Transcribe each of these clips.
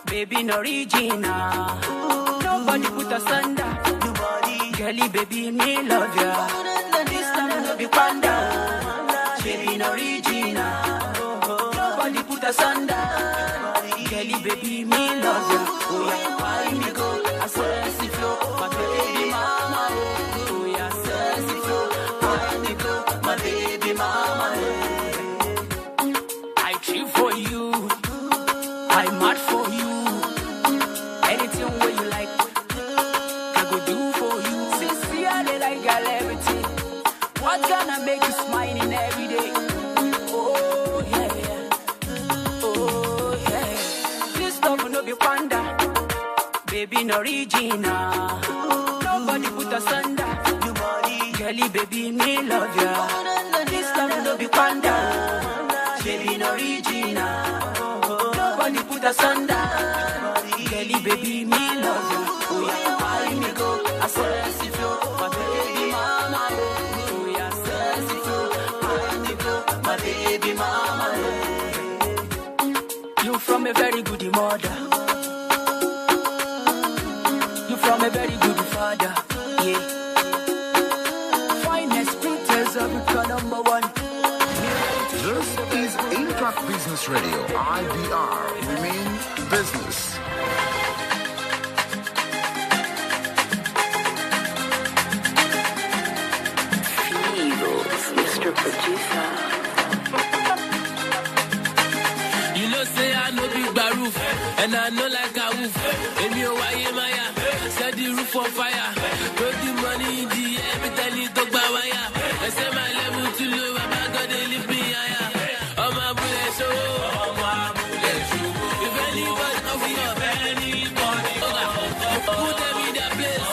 Baby, no original. Nobody put us under. Nobody, girlie, baby, me love ya. This time no be panda. Baby, no original. Nobody put us under. Girlie, baby, me love ya. Oh yeah, why me go? I sexy flow, my baby mama. Oh yeah, sexy flow, why me go? My baby mama. I cheer for you. I'm mad for you. Anything where you like, I go do for you. Sincerely, like girl, everything. What gonna make you smiling every day? Oh yeah, oh yeah. This love no be panda, baby, no original. Nobody put us under. Nobody, girlie, baby, me love ya. This love no be panda, baby, no original. Nobody put us under. Girlie, baby, me love you. Oh yeah, why me go? I sexy flow, my baby mama. Oh yeah, sexy flow, why me go? My baby mama. You from a very good mother. You from a very good father. Yeah. Finest princess of the number one. This is Impact Business Radio, IBR. We mean business. Mr. Producer. You know, say I know big baroof, and I know like a woof. And you why Maya, set the roof on fire. Put the money in the air, but I need to buy wire. I say my level too low, I'm not gonna lift me higher. Oh my bullet show, oh my bullet show. If anybody of you, anybody, put them in their place.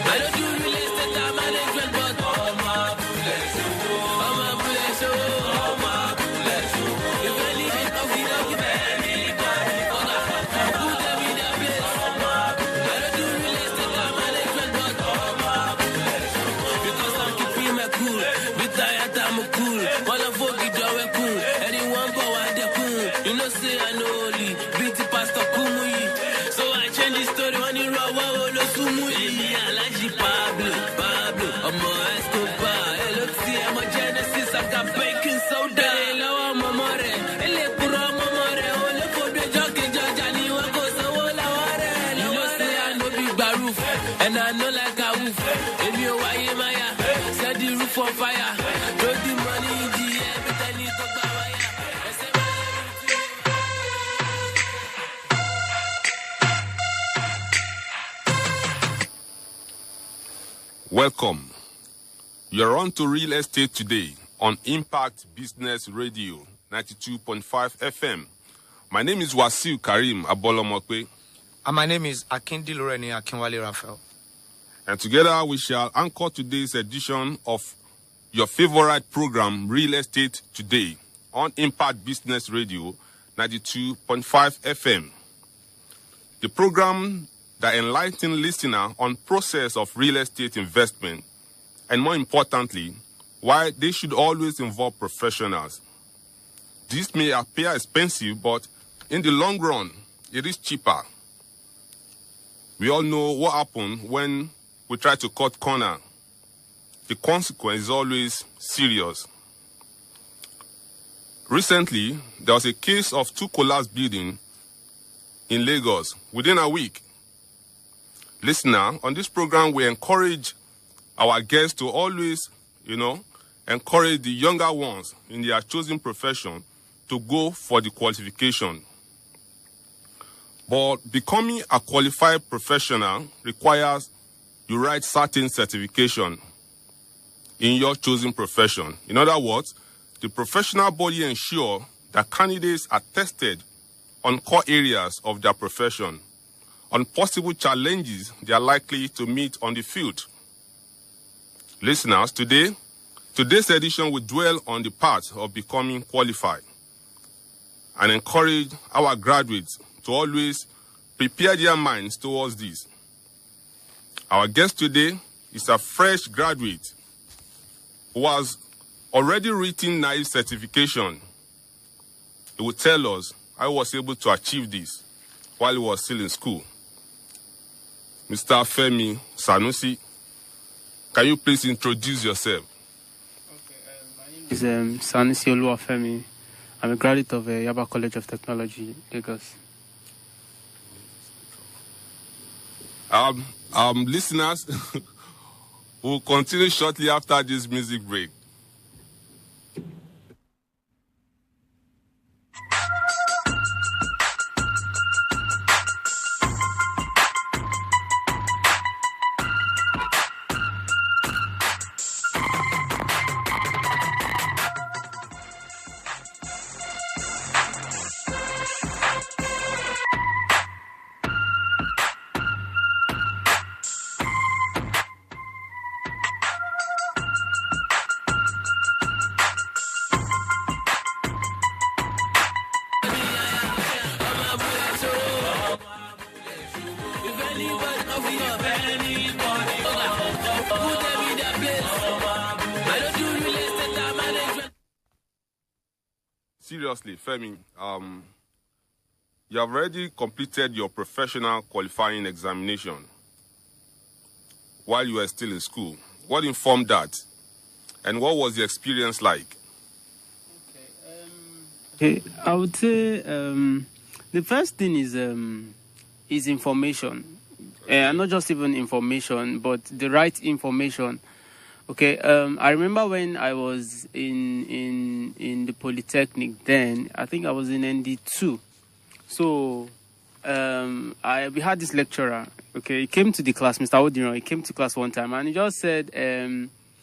I don't do real estate, I'm management, but oh my bullet show. Say I know only beauty pastor Kumuyi. So I change the story when you raw wolo sumuyi. Alaji Pablo, I'm a Escobar. LFC, I'm a Genesis, I've got baking soda. Hello, I'm a more. Ele puro more. Ole for the jockey, Jani, wako so wala ware. You know say I know big baroof, and I know like a woof. If you why Maya, set the roof on fire. Throw the money in the air, but I need to buy wire. Welcome. You're on to Real Estate Today on Impact Business Radio 92.5 FM. My name is Wasiu Karim Abolomokwe. And my name is Akindi Loreni Akinwale Raphael. And together we shall anchor today's edition of your favorite program, Real Estate Today, on Impact Business Radio 92.5 FM. The program that enlightens listener on process of real estate investment, and more importantly, why they should always involve professionals. This may appear expensive, but in the long run, it is cheaper. We all know what happens when we try to cut corner. The consequence is always serious. Recently, there was a case of 2 collapsed buildings in Lagos within a week. Listener, on this program, we encourage our guests to always, encourage the younger ones in their chosen profession to go for the qualification. But becoming a qualified professional requires you write certain certification in your chosen profession. In other words, the professional body ensure that candidates are tested on core areas of their profession, on possible challenges they are likely to meet on the field. Listeners, today's edition will dwell on the path of becoming qualified and encourage our graduates to always prepare their minds towards this. Our guest today is a fresh graduate who has already written NAIF certification. He will tell us how he was able to achieve this while he was still in school. Mr. Femi Sanusi, can you please introduce yourself? My name is Sanusi Oluwafemi. I'm a graduate of Yaba College of Technology, Lagos. Listeners, we'll continue shortly after this music break. Seriously, Femi, you have already completed your professional qualifying examination while you were still in school. What informed that? And what was the experience like? Okay, I would say the first thing is information. And not just even information, but the right information. Okay, I remember when I was in the Polytechnic then, I think I was in ND2. So we had this lecturer, okay, he came to the class, Mr. Odino, he came to class one time and he just said,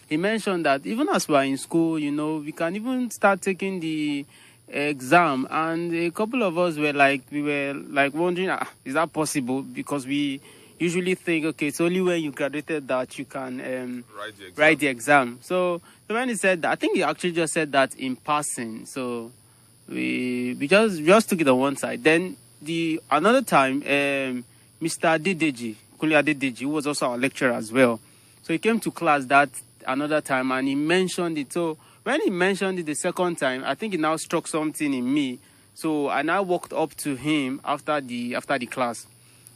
he mentioned that even as we are in school, you know, we can even start taking the exam. And a couple of us were like, wondering, is that possible? Because we usually think, okay, it's only when you graduated that you can write the exam. So when he said that, I think he actually just said that in passing. So we just took it on one side. Then another time, Mr. Adedeji, Kuli Adedeji, who was also our lecturer as well. So he came to class that another time and he mentioned it. So when he mentioned it the second time, I think it now struck something in me. So I now walked up to him after the class.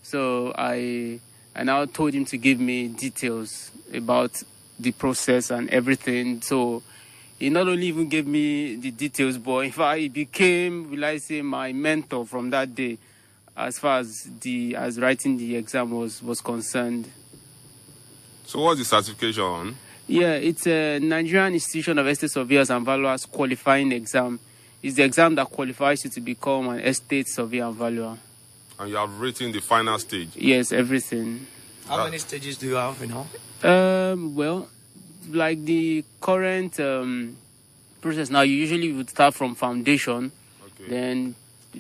So I now told him to give me details about the process and everything. So he not only even gave me the details, but in fact he became, will I say, my mentor from that day, as far as writing the exam was concerned. So what's the certification on? Yeah, it's a Nigerian Institution of Estate Surveyors and Valuers qualifying exam. It's the exam that qualifies you to become an estate surveyor and valuer. And you have written the final stage? Yes, everything. How many stages do you have, you know? Well, like the current process now, you usually would start from foundation, okay, then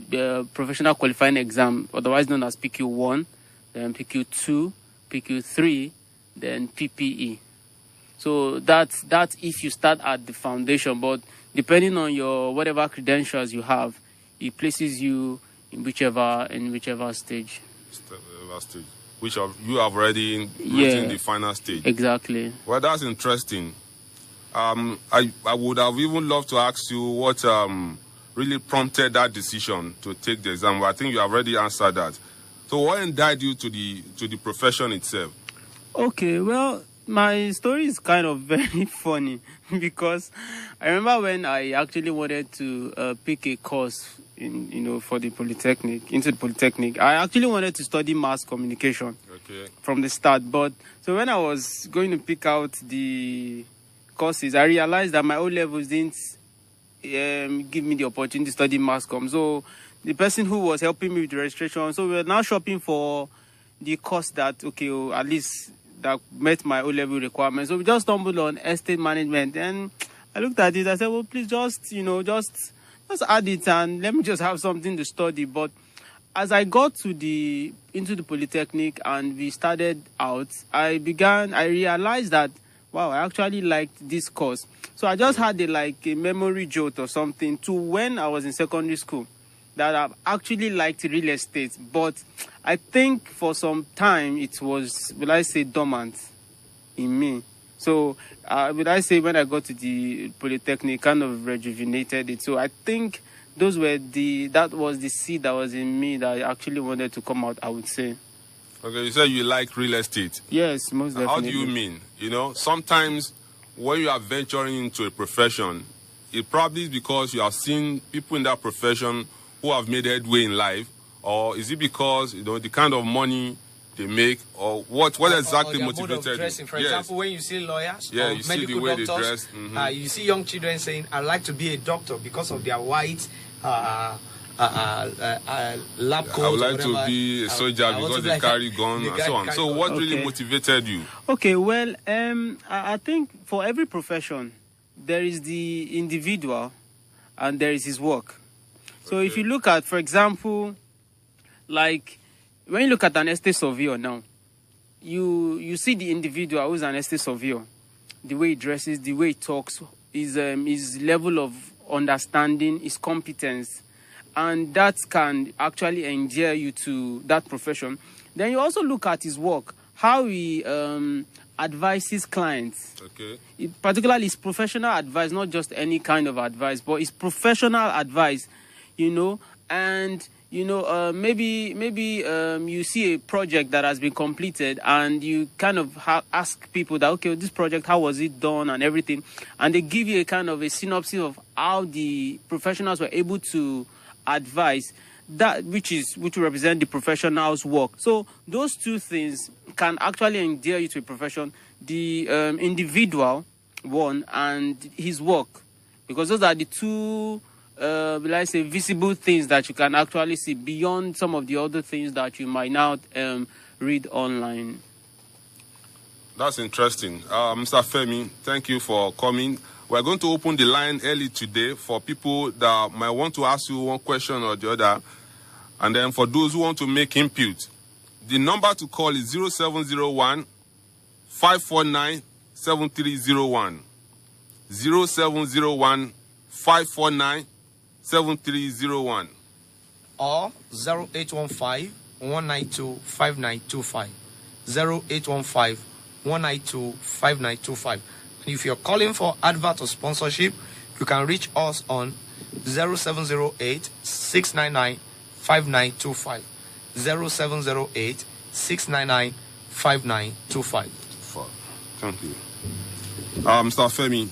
the professional qualifying exam, otherwise known as PQ1, then PQ2, PQ3, then PPE. So that's if you start at the foundation, but depending on your whatever credentials you have, it places you in whichever stage. Which you have already written the final stage. Exactly. Well, that's interesting. I would have even loved to ask you what really prompted that decision to take the exam. But I think you have already answered that. So what endeared you to the profession itself? Okay, well, my story is kind of very funny because I remember when I actually wanted to pick a course for the Polytechnic, into the Polytechnic. I actually wanted to study mass communication, okay, from the start. But so when I was going to pick out the courses, I realized that my O-levels didn't give me the opportunity to study mass comm. So the person who was helping me with the registration, so we were now shopping for the course that, okay, at least that met my O-level requirements. So we just stumbled on estate management, and I looked at it. I said, well, please just add it and let me just have something to study. But as I got into the Polytechnic and we started out, I realized that, wow, I actually liked this course. So I just had a memory jolt or something to when I was in secondary school, that I actually liked real estate. But I think for some time it was, will I say, dormant. in me. So would I say when I got to the Polytechnic, kind of rejuvenated it. So I think that was the seed that was in me that I actually wanted to come out, I would say. Okay, you said you like real estate. Yes, most definitely. How do you mean? Sometimes when you are venturing into a profession, it probably is because you have seen people in that profession who have made headway in life, or is it because the kind of money they make, or what exactly motivated you? For example, when you see lawyers or you see the way doctors, they dress. You see young children saying, "I'd like to be a doctor because of their white lab coat." I would like to be a soldier because they carry guns and so on. So what really motivated you? Okay, well, I think for every profession, there is the individual and there is his work. So if you look at, for example, like when you look at an estate surveyor now, you see the individual who's an estate surveyor, the way he dresses, the way he talks, his level of understanding, his competence, and that can actually endear you to that profession. Then you also look at his work, how he advises clients. Okay. Particularly his professional advice, not just any kind of advice, but his professional advice, and maybe you see a project that has been completed and you kind of ask people that, okay, this project, how was it done and everything, and they give you a kind of a synopsis of how the professionals were able to advise that, which will represent the professional's work. So those two things can actually endear you to a profession, the individual one and his work, because those are the two visible things that you can actually see beyond some of the other things that you might now read online. That's interesting. Mr. Femi, thank you for coming. We're going to open the line early today for people that might want to ask you one question or the other. And then for those who want to make input, the number to call is 0701 549 7301. 0701 549 7301. Or 0815 192 5925. 0815 192 5925. And if you're calling for advert or sponsorship, you can reach us on 0708 699 5925. 0708 699 5925. Thank you. Mr. Femi,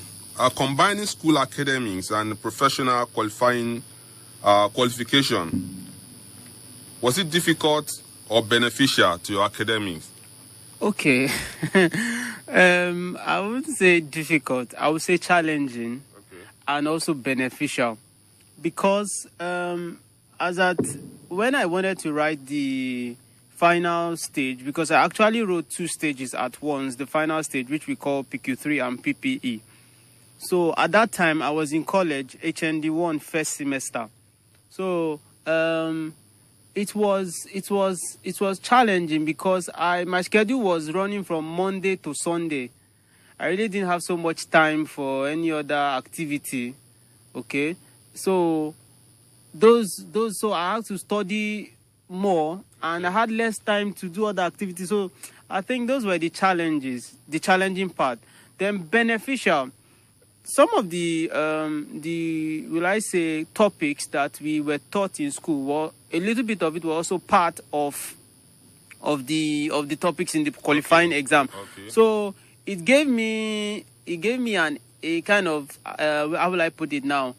combining school academics and professional qualification, was it difficult or beneficial to your academics? Okay. I wouldn't say difficult. I would say challenging, and also beneficial. Because when I wanted to write the final stage, because I actually wrote two stages at once, the final stage, which we call PQ3 and PPE. So at that time, I was in college, HND1 first semester. So it was challenging because my schedule was running from Monday to Sunday. I really didn't have so much time for any other activity. Okay, so so I had to study more, and I had less time to do other activities. So I think those were the challenges, the challenging part. Then beneficial. Some of the topics that we were taught in school, well, a little bit of it was also part of the topics in the qualifying exam. Okay. So it gave me a kind of how will I put it now?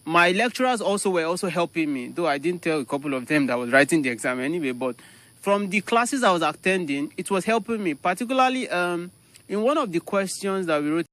My lecturers were helping me, though I didn't tell a couple of them that I was writing the exam anyway. But from the classes I was attending, it was helping me, particularly in one of the questions that we wrote.